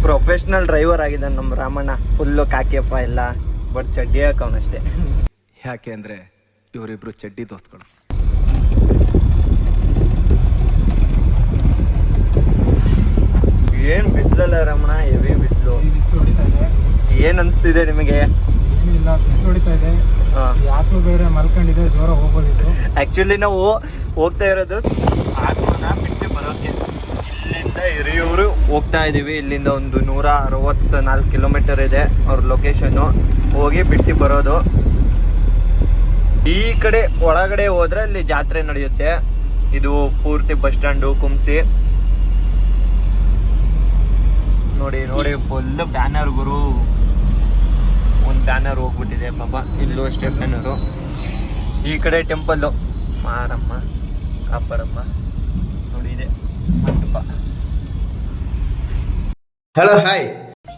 Professional driver ಆಗಿದ್ದಾನೆ ನಮ್ಮ Ramanna. Full ಕಾಕಿಯಪ್ಪ ಎಲ್ಲ, ಬಟ್ ಚಡ್ಡಿ ಹಾಕವನಷ್ಟೇ. ಯಾಕೆ ಅಂದ್ರೆ ಇವರಿಬ್ರು ಚಡ್ಡಿ ದೋಸ್ತ್ಗಳು. ಏನ್ ಬಿಸಿಲಲ್ಲ ರಮಣ, ಹೆವಿ ಬಿಸಿಲು. ಬಿಸಿಲು ಹೊಡಿತಾ ಇದೆ. ಏನ್ ಅನ್ಸ್ತಿದೆ ನಿಮಗೆ? ಏನಿಲ್ಲ, ಬಿಸಿಲು ಹೊಡಿತಾ ಇದೆ. ಯಾಕೂ ಬೇರೆ ಮಲ್ಕೊಂಡಿದೆ, ಜ್ವರ ಹೋಗೋದಿತ್ತು. ಆಕ್ಚುಲಿ ನಾವು ಹೋಗ್ತಾ ಇರೋದು ಆತ್ಮನ ಬಿಟ್ಟು ಬರೋಕೆ. ಇಲ್ಲಿಂದ ಹಿರಿಯೂರು ಹೋಗ್ತಾ ಇದೀವಿ. ಇಲ್ಲಿಂದ ಒಂದು 164 ಕಿಲೋಮೀಟರ್ ಇದೆ ಅವ್ರ ಲೊಕೇಶನ್ನು. ಹೋಗಿ ಬಿಟ್ಟು ಬರೋದು. ಈ ಕಡೆ ಒಳಗಡೆ ಹೋದ್ರೆ ಅಲ್ಲಿ ಜಾತ್ರೆ ನಡೆಯುತ್ತೆ. ಇದು ಪೂರ್ತಿ ಬಸ್ ಸ್ಟ್ಯಾಂಡು ಕುಂಸಿ. ನೋಡಿ ನೋಡಿ, ಫುಲ್ ಬ್ಯಾನರ್ ಗುರು. ಒಂದು ಬ್ಯಾನರ್ ಹೋಗ್ಬಿಟ್ಟಿದೆ ಪಾಪ. ಇಲ್ಲೂ ಅಷ್ಟೇ ಬ್ಯಾನರು. ಈ ಕಡೆ ಟೆಂಪಲ್ಲು ಮಾರಮ್ಮ ಕಾಪಾಡಮ್ಮ. ನೋಡಿ ಇದೆ ಮಂಟಪ. Hello hi.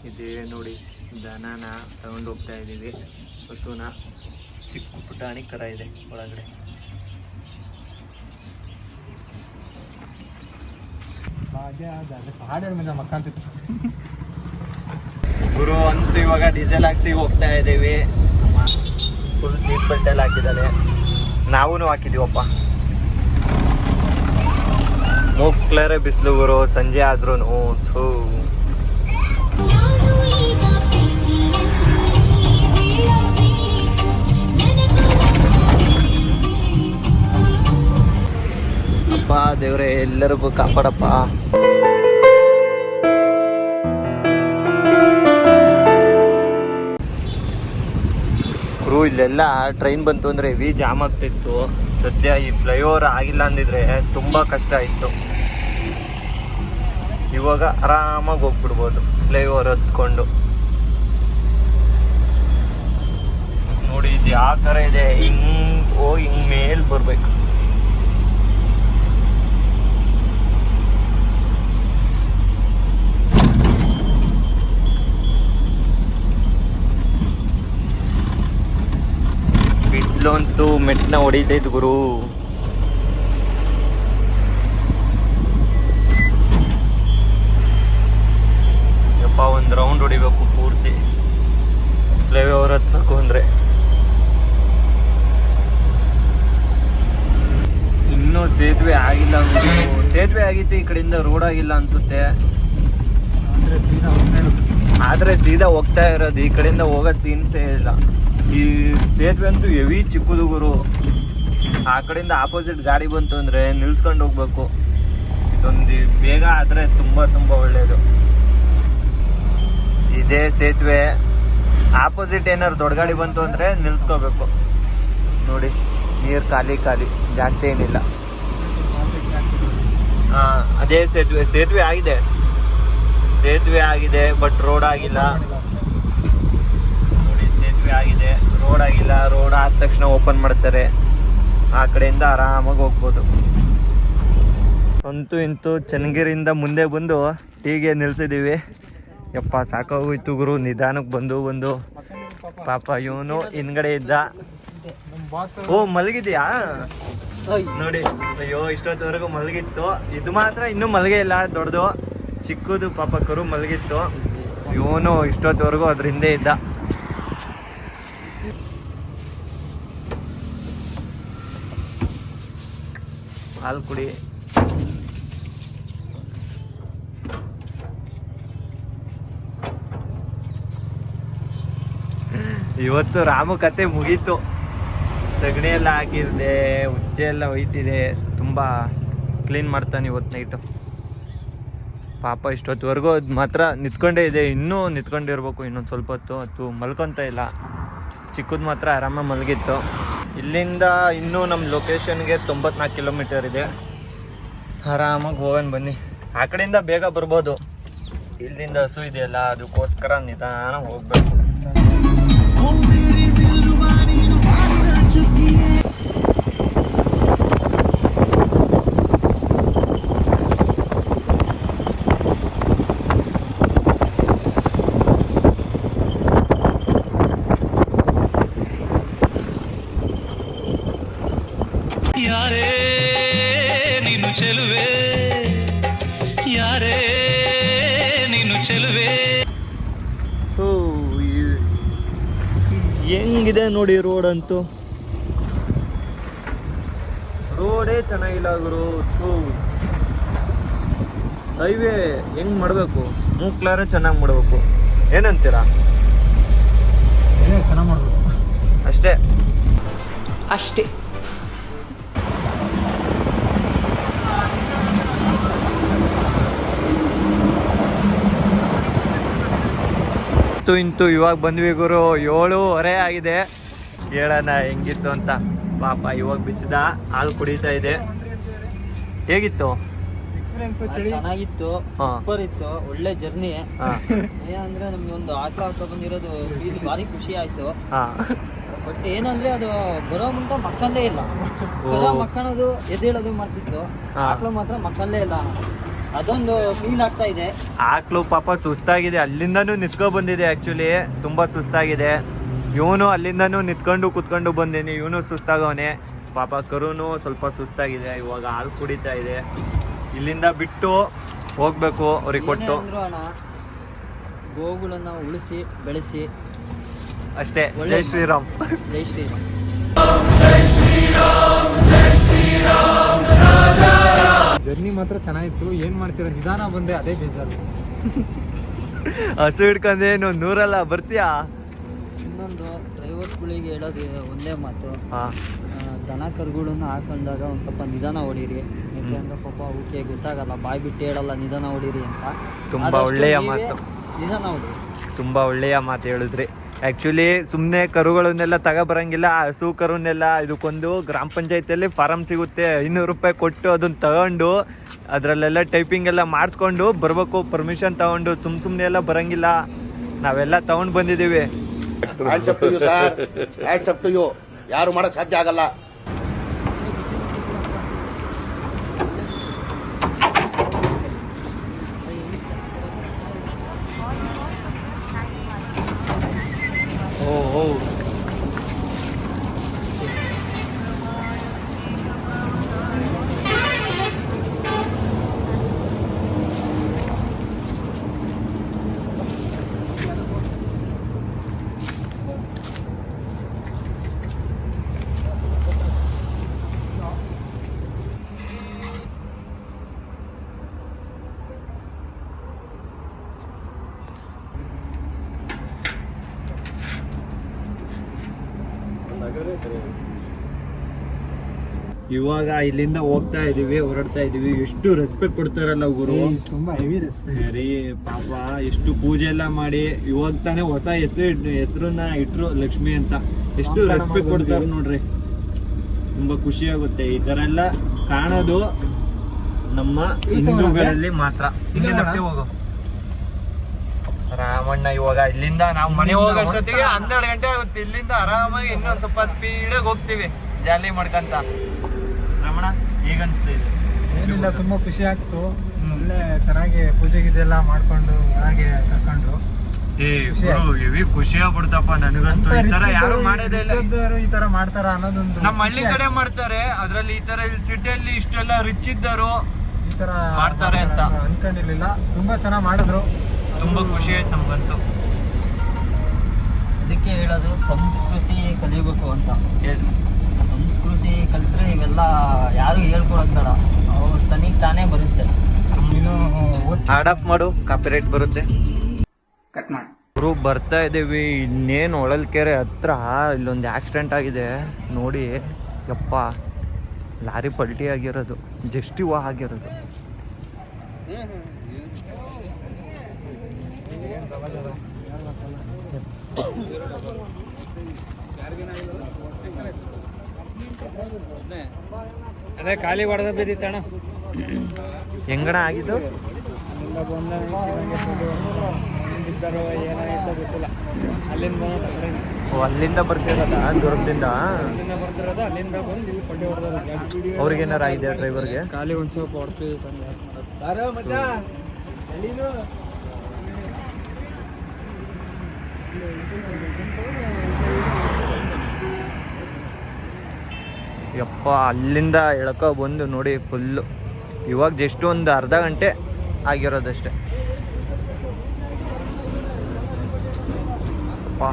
ಇದೇ ನೋಡಿ, ದನನ ತಗೊಂಡು ಹೋಗ್ತಾ ಇದ್ದೀವಿ. ಹಸುನ ಚಿಕ್ಕ ಪುಟಾಣಿ ಕರ ಇದೆ ಒಳಗಡೆ. ಹಾಡೇಳ ಮೇಲೆ ಮಕ್ಕಂತಿತ್ತು ಗುರು. ಅಂತೂ ಇವಾಗ ಡೀಸೆಲ್ ಹಾಕ್ಸಿ ಹೋಗ್ತಾ ಇದ್ದೀವಿ. ಫುಲ್ ಸೀಟ್ ಬೆಲ್ಟ್ ಎಲ್ಲ ಹಾಕಿದ್ದಾನೆ, ನಾವೂ ಹಾಕಿದೀವಪ್ಪ. ಮೂಕ್ಲರೆ ಬಿಸಿಲು ಗುರು, ಸಂಜೆ ಆದ್ರೂ. ಅಪ್ಪ ದೇವ್ರೆ, ಎಲ್ಲರಿಗೂ ಕಾಪಾಡಪ್ಪ. ಗುರು, ಇಲ್ಲೆಲ್ಲ ಟ್ರೈನ್ ಬಂತು ಅಂದರೆ ಹೆವಿ ಜಾಮ್ ಆಗ್ತಿತ್ತು. ಸದ್ಯ ಈ ಫ್ಲೈಓವರ್ ಆಗಿಲ್ಲ ಅಂದಿದ್ರೆ ತುಂಬ ಕಷ್ಟ ಇತ್ತು. ಇವಾಗ ಆರಾಮಾಗಿ ಹೋಗ್ಬಿಡ್ಬೋದು ಫ್ಲೈಓವರ್ ಹತ್ಕೊಂಡು. ನೋಡಿ ಇದು ಯಾವ ಥರ ಇದೆ. ಹಿಂಗೆ ಮೇಲೆ ಬರಬೇಕು. ಬಿಸಿಲಂತೂ ಮೆಟ್ನ ಹೊಡಿತೈತೆ ಗುರು. ಯಪ್ಪ, ಒಂದು ರೌಂಡ್ ಹೊಡಿಬೇಕು ಪೂರ್ತಿ ಫ್ಲೈಓವರ್ ಹತ್ಬೇಕು ಅಂದರೆ. ಇನ್ನೂ ಸೇತುವೆ ಆಗಿಲ್ಲ. ಸೇತುವೆ ಆಗಿತ್ತು, ಈ ಕಡೆಯಿಂದ ರೋಡ್ ಆಗಿಲ್ಲ ಅನ್ಸುತ್ತೆ. ಆದರೆ ಸೀದಾ ಹೋಗ್ತಾ ಇರೋದು, ಈ ಕಡೆಯಿಂದ ಹೋಗೋ ಸೀನ್ಸೇ ಇಲ್ಲ. ಈ ಸೇತುವೆ ಅಂತೂ ಹೆವಿ ಚಿಕ್ಕದು ಗುರು. ಆ ಕಡೆಯಿಂದ ಆಪೋಸಿಟ್ ಗಾಡಿ ಬಂತು ಅಂದರೆ ನಿಲ್ಸ್ಕೊಂಡು ಹೋಗ್ಬೇಕು. ಇದೊಂದು ಬೇಗ ಆದರೆ ತುಂಬ ತುಂಬ ಒಳ್ಳೆಯದು. ಇದೇ ಸೇತುವೆ. ಆಪೋಸಿಟ್ ಏನಾದ್ರು ದೊಡ್ಡ ಗಾಡಿ ಬಂತು ಅಂದರೆ ನಿಲ್ಸ್ಕೋಬೇಕು. ನೋಡಿ, ನೀರು ಖಾಲಿ ಖಾಲಿ, ಜಾಸ್ತಿ ಏನಿಲ್ಲ. ಅದೇ ಸೇತುವೆ ಆಗಿದೆ ಬಟ್ ರೋಡ್ ಆಗಿಲ್ಲ. ನೋಡಿ, ಸೇತುವೆ ಆಗಿದೆ, ರೋಡ್ ಆಗಿಲ್ಲ. ರೋಡ್ ಆದ ತಕ್ಷಣ ಓಪನ್ ಮಾಡ್ತಾರೆ, ಆ ಕಡೆಯಿಂದ ಆರಾಮಾಗಿ ಹೋಗ್ಬೋದು. ಅಂತೂ ಇಂತೂ ಚನ್ನಗಿರಿಯಿಂದ ಮುಂದೆ ಬಂದು ಟೀಗೆ ನಿಲ್ಸಿದ್ದೀವಿ. ಯಪ್ಪ, ಸಾಕಾಗೋಯ್ತು ಗುರು. ನಿಧಾನಕ್ಕೆ ಬಂದು ಪಾಪ ಇವನು ಹಿಂದ್ಗಡೆ ಇದ್ದ. ಓ, ಮಲಗಿದ್ಯಾ? ನೋಡಿ, ಅಯ್ಯೋ, ಇಷ್ಟೊತ್ತವರೆಗೂ ಮಲಗಿತ್ತು. ಇದು ಮಾತ್ರ ಇನ್ನೂ ಮಲಗೇ ಇಲ್ಲ. ದೊಡ್ಡದು ಚಿಕ್ಕದು ಪಾಪ ಕರು ಮಲಗಿತ್ತು. ಇವನು ಇಷ್ಟೊತ್ತವರೆಗೂ ಅದ್ರ ಹಿಂದೆ ಇದ್ದ. ಹಾಲು ಕುಡಿ. ಇವತ್ತು ರಾಮು ಕತೆ ಮುಗೀತು. ಸಗಣಿ ಎಲ್ಲ ಹಾಕಿದೆ, ಉಚ್ಚೆ ಎಲ್ಲ ಒಯ್ತಿದೆ. ತುಂಬ ಕ್ಲೀನ್ ಮಾಡ್ತಾನೆ ಇವತ್ತು ನೈಟು. ಪಾಪ ಇಷ್ಟೊತ್ತವರೆಗೂ ಅದು ಮಾತ್ರ ನಿಂತ್ಕೊಂಡೇ ಇದೆ. ಇನ್ನೂ ನಿಂತ್ಕೊಂಡಿರ್ಬೇಕು ಇನ್ನೊಂದು ಸ್ವಲ್ಪ ಹೊತ್ತು. ಅದು ಮಲ್ಕೊತ ಇಲ್ಲ. ಚಿಕ್ಕದು ಮಾತ್ರ ಆರಾಮಾಗಿ ಮಲಗಿತ್ತು. ಇಲ್ಲಿಂದ ಇನ್ನೂ ನಮ್ಮ ಲೊಕೇಶನ್ಗೆ 94 ಕಿಲೋಮೀಟರ್ ಇದೆ. ಆರಾಮಾಗಿ ಹೋಗೋಣ ಬನ್ನಿ. ಆ ಕಡೆಯಿಂದ ಬೇಗ ಬರ್ಬೋದು. ಇಲ್ಲಿಂದ ಹಸು ಇದೆಯಲ್ಲ, ಅದಕ್ಕೋಸ್ಕರ ನಿಧಾನ ಹೋಗ್ಬೇಕು. ಯಾರೇ ನೀನು ಚೆಲುವೆ, ಯಾರೇ ನೀನು ಚೆಲುವೆ. ಹೆಂಗಿದೆ ನೋಡಿ ರೋಡ್ ಅಂತೂ, ರೋಡೇ ಚೆನ್ನಾಗಿಲ್ಲ ಗುರು. ಹೈವೇ ಹೆಂಗ್ ಮಾಡಬೇಕು, ಮೂಕ್ಲಾರೆ ಚೆನ್ನಾಗಿ ಮಾಡಬೇಕು. ಏನಂತೀರಾ? ಚೆನ್ನಾಗಿ ಮಾಡ್ಬೇಕು ಅಷ್ಟೇ. ಇಂತು ಇವಾಗ ಬಂದ್ವಿ ಗುರು, 7:30 ಆಗಿದೆ. ಹೇಳೋಣ ಹೆಂಗಿತ್ತು ಅಂತ. ಪಾಪ ಇವಾಗ ಬಿಚ್ಚದ ಹಾಲು ಕುಡಿತಾ ಇದೆ. ಹೇಗಿತ್ತು? ಚೆನ್ನಾಗಿತ್ತು, ಸೂಪರ್ ಇತ್ತು, ಒಳ್ಳೆ ಜರ್ನಿ. ಏನಂದ್ರೆ ನಮ್ಗೆ ಒಂದು ಆಸೆ ಆಗ್ತಾ ಬಂದಿರೋದು ಭಾರಿ ಖುಷಿ ಆಯ್ತು. ಬಟ್ ಏನಂದ್ರೆ ಅದು ಬರೋ ಮುಂಟ ಮಕ್ಕಂದೇ ಇಲ್ಲ. ಮಕ್ಕಳದು ಎದ್ದೇಳೋದು ಮಾಡ್ತಿತ್ತು, ಆಕಳು ಮಾತ್ರ ಮಕ್ಕಳೇ ಇಲ್ಲ. ಅದೊಂದು ಫೀಲ್ ಆಗ್ತಾ ಇದೆ. ಆಕಳು ಪಾಪ ಸುಸ್ತಾಗಿದೆ, ಅಲ್ಲಿಂದನೂ ನಿತ್ಕೊ ಬಂದಿದೆ. ಆಕ್ಚುಲಿ ತುಂಬಾ ಸುಸ್ತಾಗಿದೆ. ಇವನು ಅಲ್ಲಿಂದನೂ ನಿತ್ಕೊಂಡು ಕುತ್ಕೊಂಡು ಬಂದೀನಿ, ಇವನು ಸುಸ್ತಾಗವನೆ. ಪಾಪ ಕರುನು ಸ್ವಲ್ಪ ಸುಸ್ತಾಗಿದೆ. ಇವಾಗ ಹಾಲು ಕುಡಿತಾ ಇದೆ. ಇಲ್ಲಿಂದ ಬಿಟ್ಟು ಹೋಗ್ಬೇಕು ಅವ್ರಿಗೆ ಕೊಟ್ಟು. ಅಣ್ಣ, ಗೋವುಗಳನ್ನ ಉಳಿಸಿ ಬೆಳೆಸಿ ಅಷ್ಟೇ. ಜೈ ಶ್ರೀರಾಮ್. ಜೈ ಶ್ರೀರಾಮ್. ಜರ್ನಿ ಮಾತ್ರ ಚೆನ್ನಾಗಿತ್ತು. ಏನ್ ಮಾಡ್ತೀರಾ, ನಿಧಾನ ಬಂದೆ, ಅದೇ ಬೇಜಾರು. ಹಸು ಹಿಡ್ಕೊಂಡೇನು 100 ಬರ್ತೀಯಾ? ಇನ್ನೊಂದು ಡ್ರೈವರ್ಸ್ಗಳಿಗೆ ಹೇಳೋದು ಒಂದೇ ಮಾತು, ದನ ಕರುಗಳನ್ನ ಹಾಕೊಂಡಾಗ ಒಂದು ಸ್ವಲ್ಪ ನಿಧಾನ ಹೊಡೀರಿ. ಯಾಕೆಂದ್ರೆ ಪಾಪ ಅವಕ್ಕೆ ಗೊತ್ತಾಗಲ್ಲ, ಬಾಯಿ ಬಿಟ್ಟು ಹೇಳಲ್ಲ ನಿಧಾನ ಹೊಡೀರಿ ಅಂತ. ತುಂಬಾ ಒಳ್ಳೆಯ ಮಾತು, ನಿಧಾನ ಹೊಡಿ. ತುಂಬಾ ಒಳ್ಳೆಯ ಮಾತು ಹೇಳಿದ್ರಿ. ಆ್ಯಕ್ಚುಲಿ ಸುಮ್ಮನೆ ಕರುಗಳನ್ನೆಲ್ಲ ತಗೊಬರಂಗಿಲ್ಲ. ಹಸು ಕರುನೆಲ್ಲ ಇದಕ್ಕೊಂದು ಗ್ರಾಮ ಪಂಚಾಯತಿಯಲ್ಲಿ ಫಾರಮ್ ಸಿಗುತ್ತೆ, 500 ರೂಪಾಯಿ ಕೊಟ್ಟು ಅದನ್ನ ತಗೊಂಡು ಅದರಲ್ಲೆಲ್ಲ ಟೈಪಿಂಗ್ ಎಲ್ಲ ಮಾಡಿಸ್ಕೊಂಡು ಬರಬೇಕು. ಪರ್ಮಿಷನ್ ತಗೊಂಡು ಸುಮ್ಮನೆ ಎಲ್ಲ ಬರಂಗಿಲ್ಲ. ನಾವೆಲ್ಲ ತಗೊಂಡು ಬಂದಿದ್ದೀವಿ. ಯಾರು ಮಾಡಕ್ ಸಾಧ್ಯ ಆಗಲ್ಲ. ಇವಾಗ ಇಲ್ಲಿಂದ ಹೋಗ್ತಾ ಇದೀವಿ, ಹೊರಡ್ತಾ ಇದೀವಿ. ಎಷ್ಟು ರೆಸ್ಪೆಕ್ಟ್ ಕೊಡ್ತಾರಲ್ಲ ಗುರು, ತುಂಬಾ ಹೆವಿ ರೆಸ್ಪೆಕ್ಟ್. ಸರಿ ಪಾಪ ಎಷ್ಟು ಪೂಜೆ ಎಲ್ಲ ಮಾಡಿ ಇವಾಗ ತಾನೇ ಹೊಸ ಹೆಸರನ್ನ ಇಟ್ರು, ಲಕ್ಷ್ಮಿ ಅಂತ. ಎಷ್ಟು ರೆಸ್ಪೆಕ್ಟ್ ಕೊಡ್ತಾರೆ ನೋಡ್ರಿ. ತುಂಬಾ ಖುಷಿ ಆಗುತ್ತೆ. ಈ ತರ ಎಲ್ಲ ಕಾಣೋದು ನಮ್ಮ ಹಿಂದೂಗಳಲ್ಲಿ ಮಾತ್ರ. ಹೋಗು ರಾಮಣ್ಣ. ಇವಾಗ ಇಲ್ಲಿಂದ ನಾವು ಮನೆ ಹೋಗೋಷ್ಟೊತ್ತಿಗೆ 12 ಗಂಟೆ ಆಗುತ್ತೆ. ಇಲ್ಲಿಂದ ಆರಾಮಾಗಿ ಇನ್ನೊಂದ್ ಸ್ವಲ್ಪ ಸ್ಪೀಡಾಗಿ ಹೋಗ್ತೀವಿ ಜಾಲಿ ಮಾಡ್ಕಂತ. ರಮಣ ಈಗ ಅನಿಸ್ತಾ ಇದೆ? ಏನಿಲ್ಲ, ತುಂಬಾ ಖುಷಿ ಆಗ್ತು. ಒಳ್ಳೆ ಚೆನ್ನಾಗಿ ಪೂಜೆ ಗೀಜೆ ಎಲ್ಲ ಮಾಡ್ಕೊಂಡು ಒಳಗೆ ಕರ್ಕೊಂಡ್ರು. ಹೆವಿ ಖುಷಿ ಆಗ್ಬಿಡ್ತಪ್ಪ ನನಗಂತೂ. ಈ ತರ ಯಾರು ಮಾಡೋದೇ ಇಲ್ಲ. ಈ ತರ ಮಾಡ್ತಾರ ಅನ್ನೋದೊಂದು ನಮ್ಮ ಹಳ್ಳಿ ಕಡೆ ಮಾಡ್ತಾರೆ, ಅದ್ರಲ್ಲಿ ಈ ತರ ಇಲ್ಲಿ ಸಿಟಿಯಲ್ಲಿ ಇಷ್ಟೆಲ್ಲ ರಿಚ್ ಇದ್ದರು ಈ ತರ ಮಾಡ್ತಾರೆ ಅಂತ ಅನ್ಕೊಂಡಿರ್ಲಿಲ್ಲ. ತುಂಬಾ ಚೆನ್ನಾಗಿ ಮಾಡಿದ್ರು, ತುಂಬಾ ಖುಷಿ ಆಯ್ತು ನಮ್ಗಂತೂ. ಅದಕ್ಕೆ ಹೇಳೋದು ಸಂಸ್ಕೃತಿ ಕಲಿಬೇಕು ಅಂತ. ಎಸ್, ಸಂಸ್ಕೃತಿ ಕಲಿತ್ರೆ ಇವೆಲ್ಲ ಯಾರು ಹೇಳ್ಕೊಡೋದ್ ಬೇಡ, ಅವ್ರು ತನಿಗೆ ತಾನೇ ಬರುತ್ತೆ. ಹಾರ್ಡ್ ಆಫ್ ಮಾಡು, ಕಾಪಿರೈಟ್ ಬರುತ್ತೆ. ಕಟ್ ಮಾಡಿ. ಅವರು ಬರ್ತಾ ಇದೀವಿ. ಇನ್ನೇನು ಹೊಳಲ್ಕೆರೆ ಹತ್ರ ಇಲ್ಲೊಂದು ಆಕ್ಸಿಡೆಂಟ್ ಆಗಿದೆ ನೋಡಿ. ಯಪ್ಪ, ಲಾರಿ ಪಲ್ಟಿ ಆಗಿರೋದು, ಜಸ್ಟ್ ಇವಾಗ ಆಗಿರೋದು. ಅದೇ ಖಾಲಿ ಹೊಡೆದ ಬಿದ್ದಿತ್ತಣ್ಣ. ಹೆಂಗಣ ಆಗಿದ್ದು? ಏನಾಯ್ತೋ ಗೊತ್ತಿಲ್ಲ. ಅಲ್ಲಿಂದ ಅಲ್ಲಿಂದ ಬರ್ತಿರೋದ? ದುರ್ಗದಿಂದ ಬರ್ತಿರೋದು, ಅಲ್ಲಿಂದ ಬಂದು ಇಲ್ಲಿ ಪಲ್ಟಿ ಹೊಡೆದ. ಅವ್ರಿಗೇನಾರ ಆಗಿದೆ ಡ್ರೈವರ್ಗೆ? ಖಾಲಿ ಒಂದು ಸ್ವಲ್ಪ ಹೊಡ್ತೀವಿ. ಯಪ್ಪ, ಅಲ್ಲಿಂದ ಎಳ್ಕೊ ಬಂದು ನೋಡಿ ಫುಲ್ಲು. ಇವಾಗ ಜಸ್ಟ್ ಒಂದು ಅರ್ಧ ಗಂಟೆ ಆಗಿರೋದಷ್ಟೆ. ಅಪ್ಪ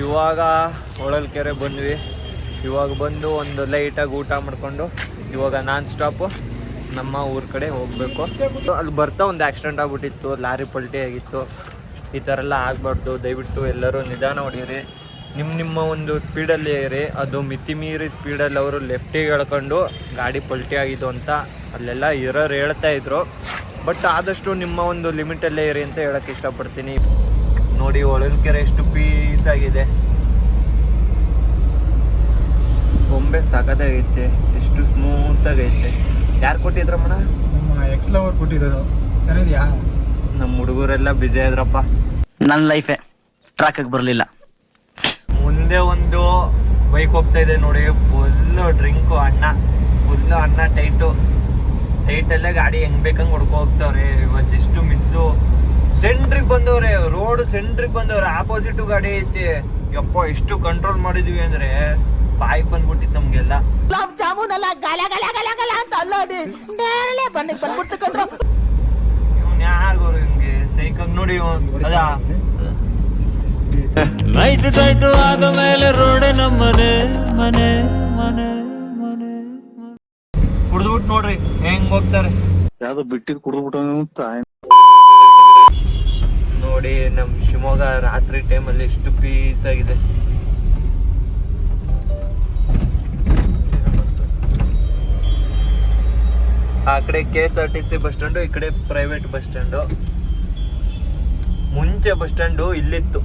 ಇವಾಗ ಹೊಳಲ್ಕೆರೆ ಬಂದ್ವಿ. ಇವಾಗ ಬಂದು ಒಂದು ಲೈಟಾಗಿ ಊಟ ಮಾಡ್ಕೊಂಡು ಇವಾಗ ನಾನ್ ಸ್ಟಾಪು ನಮ್ಮ ಊರ ಕಡೆ ಹೋಗಬೇಕು. ಅಲ್ಲಿ ಬರ್ತಾ ಒಂದು ಆಕ್ಸಿಡೆಂಟ್ ಆಗ್ಬಿಟ್ಟಿತ್ತು, ಲಾರಿ ಪಲ್ಟಿ ಆಗಿತ್ತು. ಈ ಥರ ಎಲ್ಲ ಆಗಬಾರ್ದು, ದಯವಿಟ್ಟು ಎಲ್ಲರೂ ನಿಧಾನ ಹೊಡೀರಿ. ನಿಮ್ಮ ಒಂದು ಸ್ಪೀಡಲ್ಲಿ ಇರಿ. ಅದು ಮಿತಿ ಮೀರಿ ಸ್ಪೀಡಲ್ಲಿ ಅವರು ಲೆಫ್ಟಿಗೆ ಎಳ್ಕೊಂಡು ಗಾಡಿ ಪಲ್ಟಿ ಆಗಿದ್ದು ಅಂತ ಅಲ್ಲೆಲ್ಲ ಇರೋರು ಹೇಳ್ತಾ ಇದ್ರು. ಬಟ್ ಆದಷ್ಟು ನಿಮ್ಮ ಒಂದು ಲಿಮಿಟಲ್ಲೇ ಇರಿ ಅಂತ ಹೇಳೋಕ್ಕೆ ಇಷ್ಟಪಡ್ತೀನಿ. ನೋಡಿ ಹೊಳಲ್ಕೆರೆ ಎಷ್ಟು ಪೀಸ್ ಆಗಿದೆ, ಬೊಂಬೆ ಸಾಕಾಗೈತೆ, ಎಷ್ಟು ಸ್ಮೂತಾಗೈತೆ. ಯಾರು ಕೊಟ್ಟಿದ್ರಮ್ಮಣ? ನಮ್ಮ ಎಕ್ಸ್ ಲವರ್ ಕೊಟ್ಟಿರೋದು. ಚೆನ್ನಾಗಿದ್ಯಾ? ನಮ್ಮ ಹುಡುಗರೆಲ್ಲ ಬ್ಯುಸಿ ಆದ್ರಪ್ಪ. ನನ್ನ ಲೈಫೇ ಟ್ರ್ಯಾಕಿಗೆ ಬರಲಿಲ್ಲ. ಮುಂದೆ ಒಂದು ಬೈಕ್ ಹೋಗ್ತಾ ಇದೆ ನೋಡಿ, ಫುಲ್ಲು ಡ್ರಿಂಕು, ಫುಲ್ಲು ಅಣ್ಣ ಟೈಟಲ್ಲೇ ಗಾಡಿ ಹೆಂಗ್ ಬೇಕಂಗೆ ಹೊಡ್ಕೊ ಹೋಗ್ತಾವ್ರೆ. ಇವತ್ತು ಎಷ್ಟು ಮಿಸ್ಸು. ಸೆಂಟ್ರಿಗೆ ಬಂದವ್ರೆ, ರೋಡ್ ಸೆಂಟ್ರಿಗೆ ಬಂದವ್ರೆ, ಆಪೋಸಿಟ್ ಗಾಡಿ ಐತಿ. ಯಪ್ಪ ಎಷ್ಟು ಕಂಟ್ರೋಲ್ ಮಾಡಿದ್ವಿ ಅಂದ್ರೆ ಬಾಯಿ ಬಂದ್ಬಿಟ್ಟಿತ್ತು ನಮ್ಗೆಲ್ಲ. ಇವ್ನು ಯಾರಿಗೋರು ಹಿಂಗೆ ಸೈಕಲ್ ನೋಡಿ ಅದ ನೈಟ್ ಟೈಟು ಆದ ಮೇಲೆ ರೋಡೆ ನಮ್ಮನೆ ಮನೆ ಮನೆ ಮನೆ ಕುಡ್ದ್ಬಿಟ್ಟು ನೋಡ್ರಿ ಹೆಂಗ್ ಹೋಗ್ತಾರೆ. ಯಾವ್ದೋ ಬಿಟ್ಟಿದ್ ಕುಡ್ದ್ಬಿಟ್ಟು ನೋಡಿ ನಮ್ ಶಿವಮೊಗ್ಗ ರಾತ್ರಿ ಟೈಮಲ್ಲಿ ಎಷ್ಟು ಪೀಸ್ ಆಗಿದೆ. ಆ ಕಡೆ KSRTC ಬಸ್ ಸ್ಟ್ಯಾಂಡು, ಈ ಕಡೆ ಪ್ರೈವೇಟ್ ಬಸ್ ಸ್ಟ್ಯಾಂಡು. ಮುಂಚೆ ಬಸ್ ಸ್ಟ್ಯಾಂಡು ಇಲ್ಲಿತ್ತು.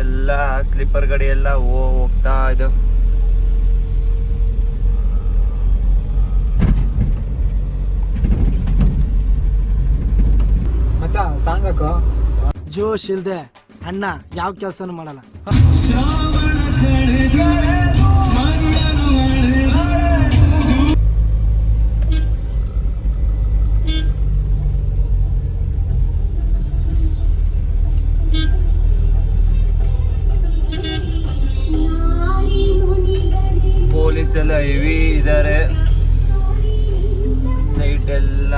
ಎಲ್ಲ ಸ್ಲೀಪರ್ ಗಾಡಿ ಎಲ್ಲ ಹೋಗ್ತಾ ಇದೆ. ಮಚ್ಚ ಸಾಂಗಕ್ಕ ಜೋಶ್ ಇಲ್ದೆ ಅಣ್ಣ ಯಾವ ಕೆಲಸನೂ ಮಾಡಲ್ಲ. ಪೊಲೀಸ್ ಎಲ್ಲ ಹೆವಿ ಇದ್ದಾರೆ. ನೈಟ್ ಎಲ್ಲ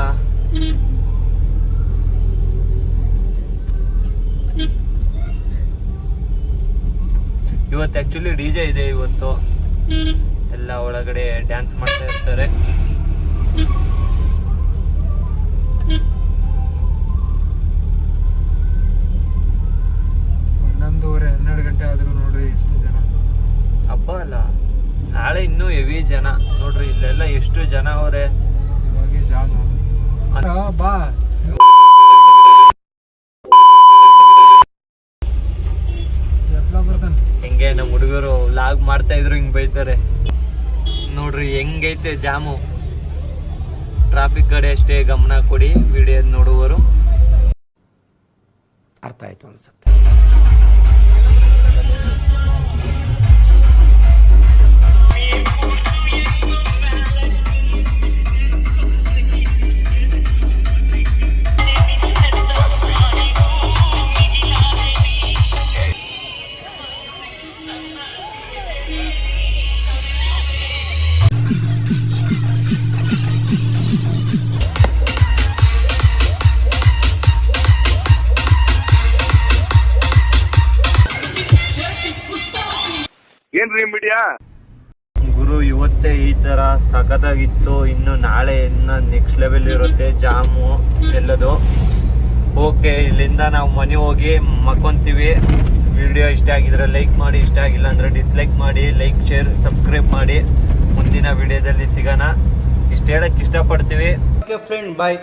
ಇವತ್ತು ಆಕ್ಚುಲಿ DJ ಇದೆ. ಇವತ್ತು ಎಲ್ಲ ಒಳಗಡೆ ಡ್ಯಾನ್ಸ್ ಮಾಡ್ತಾ ಇರ್ತಾರೆ. ಹನ್ನೊಂದುವರೆ 12 ಗಂಟೆ ಆದ್ರೂ ನೋಡ್ರಿ ಎಷ್ಟು ಜನ. ಹಬ್ಬ ಅಲ್ಲ, ನಾಳೆ ಇನ್ನೂ ಹೆವಿ ಜನ ನೋಡ್ರಿ. ಇಲ್ಲೆಲ್ಲ ಎಷ್ಟು ಜನ ಅವರೇ. ಇವಾಗ ಜಾಮ್ ಬಾ. ಹೆಂಗೆ ನಮ್ಮ ಹುಡುಗರು ಲಾಗ್ ಮಾಡ್ತಾ ಇದ್ರು ಹಿಂಗ್ ಬೈತಾರೆ ನೋಡ್ರಿ. ಹೆಂಗೈತೆ ಜಾಮು. ಟ್ರಾಫಿಕ್ ಕಡೆ ಅಷ್ಟೇ ಗಮನ ಕೊಡಿ ವಿಡಿಯೋ ನೋಡುವವರು. ಅರ್ಥ ಆಯ್ತು ಅನ್ಸುತ್ತೆ. ಗುರು ಇವತ್ತೇ ಈ ತರ ಸಖತ್ತಾಗಿತ್ತು. ಇನ್ನು ನಾಳೆ ಇನ್ನು ನೆಕ್ಸ್ಟ್ ಲೆವೆಲ್ ಇರುತ್ತೆ ಜಾಮು ಎಲ್ಲದು. ಓಕೆ, ಇಲ್ಲಿಂದ ನಾವು ಮನೆ ಹೋಗಿ ಮಕ್ಕೊಂತೀವಿ. ವಿಡಿಯೋ ಇಷ್ಟ ಆಗಿದ್ರೆ ಲೈಕ್ ಮಾಡಿ, ಇಷ್ಟ ಆಗಿಲ್ಲ ಅಂದ್ರೆ ಡಿಸ್ಲೈಕ್ ಮಾಡಿ. ಲೈಕ್, ಶೇರ್, ಸಬ್ಸ್ಕ್ರೈಬ್ ಮಾಡಿ. ಮುಂದಿನ ವಿಡಿಯೋದಲ್ಲಿ ಸಿಗೋಣ. ಇಷ್ಟು ಹೇಳಕ್ ಇಷ್ಟಪಡ್ತೀವಿ. ಓಕೆ ಫ್ರೆಂಡ್, ಬಾಯ್.